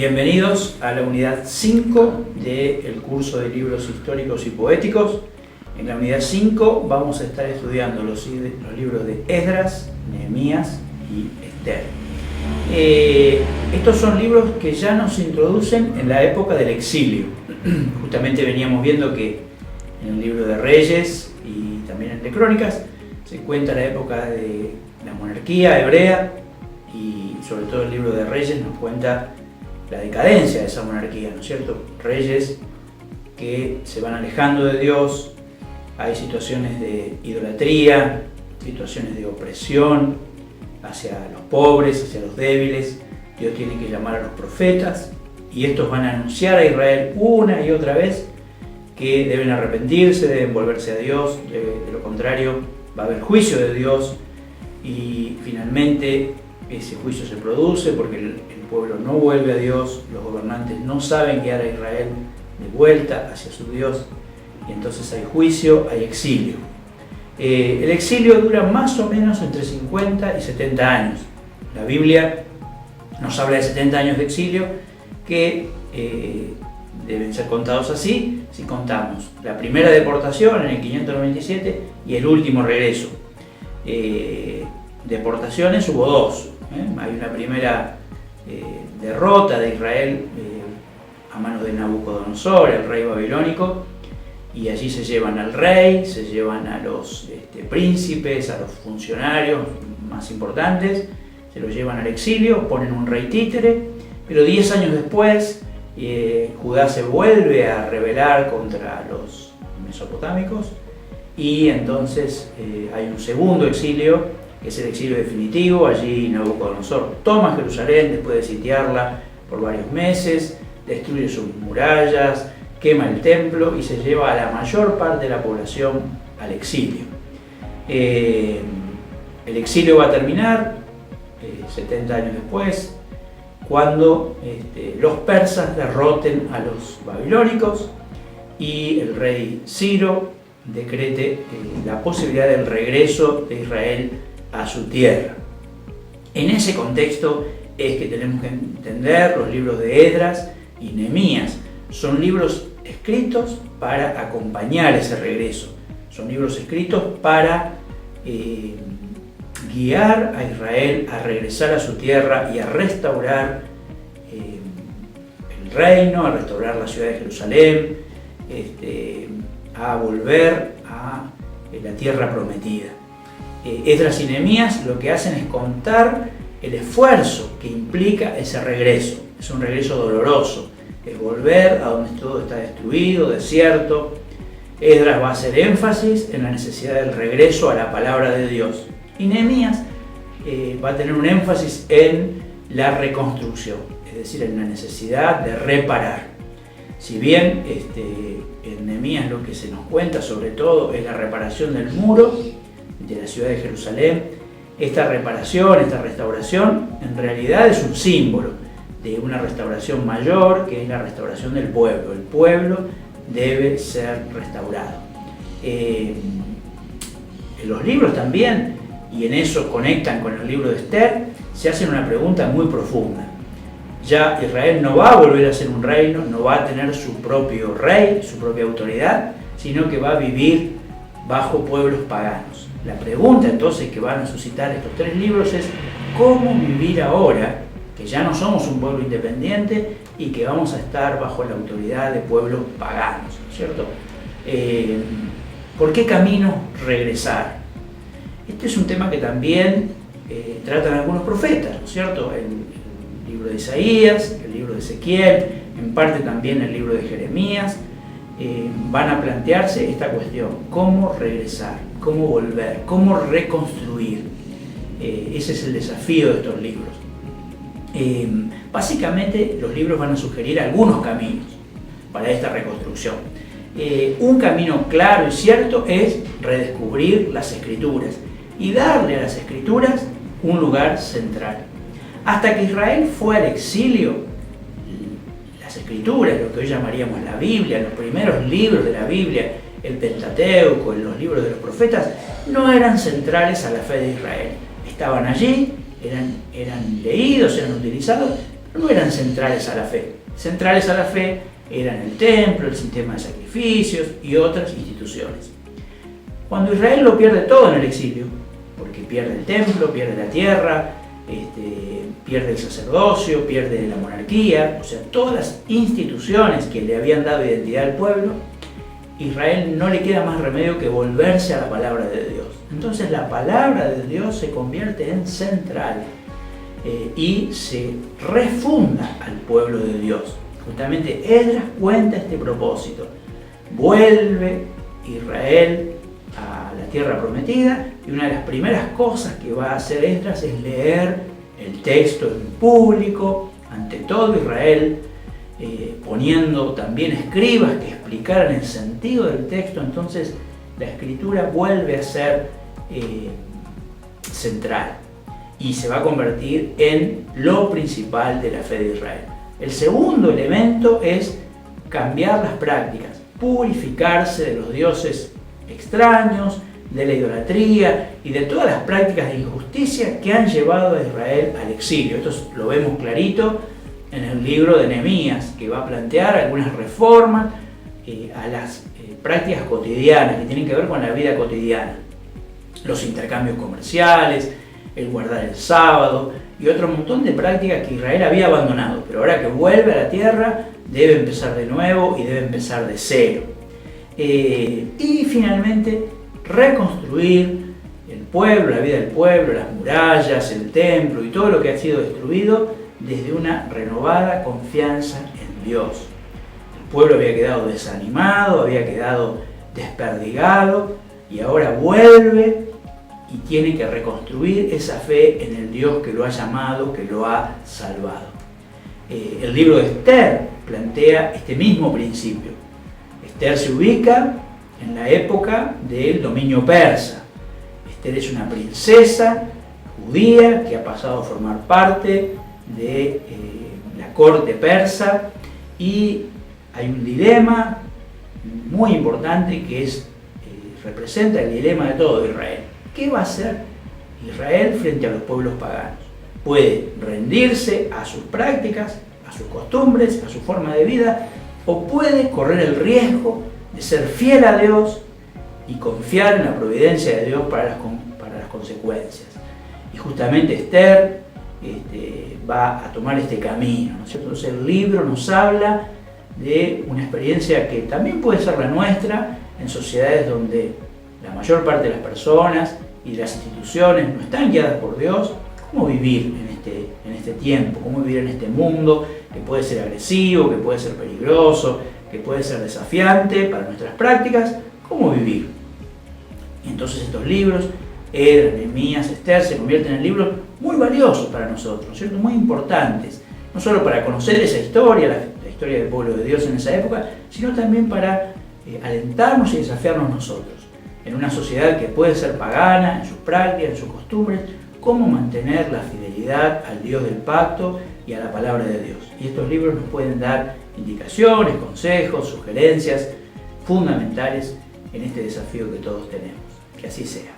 Bienvenidos a la unidad 5 del curso de libros históricos y poéticos. En la unidad 5 vamos a estar estudiando los libros de Esdras, Nehemías y Esther. Estos son libros que ya nos introducen en la época del exilio. Justamente veníamos viendo que en el libro de Reyes y también en el de Crónicas se cuenta la época de la monarquía hebrea, y sobre todo el libro de Reyes nos cuenta la decadencia de esa monarquía, ¿no es cierto? Reyes que se van alejando de Dios, hay situaciones de idolatría, situaciones de opresión hacia los pobres, hacia los débiles. Dios tiene que llamar a los profetas y estos van a anunciar a Israel una y otra vez que deben arrepentirse, deben volverse a Dios, de lo contrario va a haber juicio de Dios y finalmente ese juicio se produce porque el pueblo no vuelve a Dios, los gobernantes no saben guiar a Israel de vuelta hacia su Dios y entonces hay juicio, hay exilio. El exilio dura más o menos entre 50 y 70 años. La Biblia nos habla de 70 años de exilio que deben ser contados así si contamos la primera deportación en el 597 y el último regreso. Deportaciones hubo dos. Hay una primera derrota de Israel a manos de Nabucodonosor, el rey babilónico, y allí se llevan al rey, se llevan a los príncipes, a los funcionarios más importantes, se los llevan al exilio, ponen un rey títere, pero 10 años después Judá se vuelve a rebelar contra los mesopotámicos y entonces hay un segundo exilio, que es el exilio definitivo. Allí Nabucodonosor toma Jerusalén después de sitiarla por varios meses, destruye sus murallas, quema el templo y se lleva a la mayor parte de la población al exilio. El exilio va a terminar 70 años después, cuando los persas derroten a los babilónicos y el rey Ciro decrete la posibilidad del regreso de Israel a su tierra. En ese contexto es que tenemos que entender los libros de Esdras y Nehemías. Son libros escritos para acompañar ese regreso. Son libros escritos para guiar a Israel a regresar a su tierra y a restaurar el reino, a restaurar la ciudad de Jerusalén, a volver a la tierra prometida. Esdras y Nehemías lo que hacen es contar el esfuerzo que implica ese regreso. Es un regreso doloroso, es volver a donde todo está destruido, desierto. Esdras va a hacer énfasis en la necesidad del regreso a la palabra de Dios. Y Nehemías va a tener un énfasis en la reconstrucción, es decir, en la necesidad de reparar. Si bien en Nehemías lo que se nos cuenta sobre todo es la reparación del muro de la ciudad de Jerusalén, esta reparación, esta restauración, en realidad es un símbolo de una restauración mayor, que es la restauración del pueblo. El pueblo debe ser restaurado. En los libros también, y en eso conectan con el libro de Esther, se hacen una pregunta muy profunda. Ya Israel no va a volver a ser un reino, no va a tener su propio rey, su propia autoridad, sino que va a vivir bajo pueblos paganos. La pregunta entonces que van a suscitar estos tres libros es ¿cómo vivir ahora que ya no somos un pueblo independiente y que vamos a estar bajo la autoridad de pueblos paganos, ¿cierto? ¿Por qué camino regresar? Este es un tema que también tratan algunos profetas, ¿no es cierto? El libro de Isaías, el libro de Ezequiel, en parte también el libro de Jeremías, van a plantearse esta cuestión: ¿cómo regresar? ¿Cómo volver? ¿Cómo reconstruir? Ese es el desafío de estos libros. Básicamente los libros van a sugerir algunos caminos para esta reconstrucción. Un camino claro y cierto es redescubrir las Escrituras y darle a las Escrituras un lugar central. Hasta que Israel fue al exilio, las Escrituras, lo que hoy llamaríamos la Biblia, los primeros libros de la Biblia, el Pentateuco, los libros de los profetas, no eran centrales a la fe de Israel. Estaban allí, eran leídos, eran utilizados, no eran centrales a la fe. Centrales a la fe eran el templo, el sistema de sacrificios y otras instituciones. Cuando Israel lo pierde todo en el exilio, porque pierde el templo, pierde la tierra, pierde el sacerdocio, pierde la monarquía, o sea, todas las instituciones que le habían dado identidad al pueblo, Israel no le queda más remedio que volverse a la palabra de Dios. Entonces la palabra de Dios se convierte en central y se refunda al pueblo de Dios. Justamente Esdras cuenta este propósito. Vuelve Israel a la tierra prometida y una de las primeras cosas que va a hacer Esdras es leer el texto en público ante todo Israel, poniendo también escribas que explicaran el sentido del texto. Entonces la escritura vuelve a ser central y se va a convertir en lo principal de la fe de Israel. El segundo elemento es cambiar las prácticas, purificarse de los dioses extraños, de la idolatría y de todas las prácticas de injusticia que han llevado a Israel al exilio. Esto lo vemos clarito en el libro de Nehemías, que va a plantear algunas reformas a las prácticas cotidianas que tienen que ver con la vida cotidiana. Los intercambios comerciales, el guardar el sábado y otro montón de prácticas que Israel había abandonado, pero ahora que vuelve a la tierra debe empezar de nuevo y debe empezar de cero. Y finalmente reconstruir el pueblo, la vida del pueblo, las murallas, el templo y todo lo que ha sido destruido desde una renovada confianza en Dios. El pueblo había quedado desanimado, había quedado desperdigado y ahora vuelve y tiene que reconstruir esa fe en el Dios que lo ha llamado, que lo ha salvado. El libro de Esther plantea este mismo principio. Esther se ubica en la época del dominio persa. Esther es una princesa judía que ha pasado a formar parte de la corte persa y hay un dilema muy importante que representa el dilema de todo Israel. ¿Qué va a hacer Israel frente a los pueblos paganos? Puede rendirse a sus prácticas, a sus costumbres, a su forma de vida, o puede correr el riesgo de ser fiel a Dios y confiar en la providencia de Dios para las consecuencias. Y justamente Esther va a tomar este camino, ¿no es cierto? Entonces el libro nos habla de una experiencia que también puede ser la nuestra en sociedades donde la mayor parte de las personas y las instituciones no están guiadas por Dios. ¿Cómo vivir en este tiempo? ¿Cómo vivir en este mundo que puede ser agresivo, que puede ser peligroso, que puede ser desafiante para nuestras prácticas? ¿Cómo vivir? Y entonces estos libros, Esdras, Nehemías, Esther, se convierten en libros muy valiosos para nosotros, ¿cierto? Muy importantes, no solo para conocer esa historia, la historia del pueblo de Dios en esa época, sino también para alentarnos y desafiarnos nosotros. En una sociedad que puede ser pagana en sus prácticas, en sus costumbres, cómo mantener la fidelidad al Dios del pacto y a la palabra de Dios. Y estos libros nos pueden dar indicaciones, consejos, sugerencias fundamentales en este desafío que todos tenemos. Que así sea.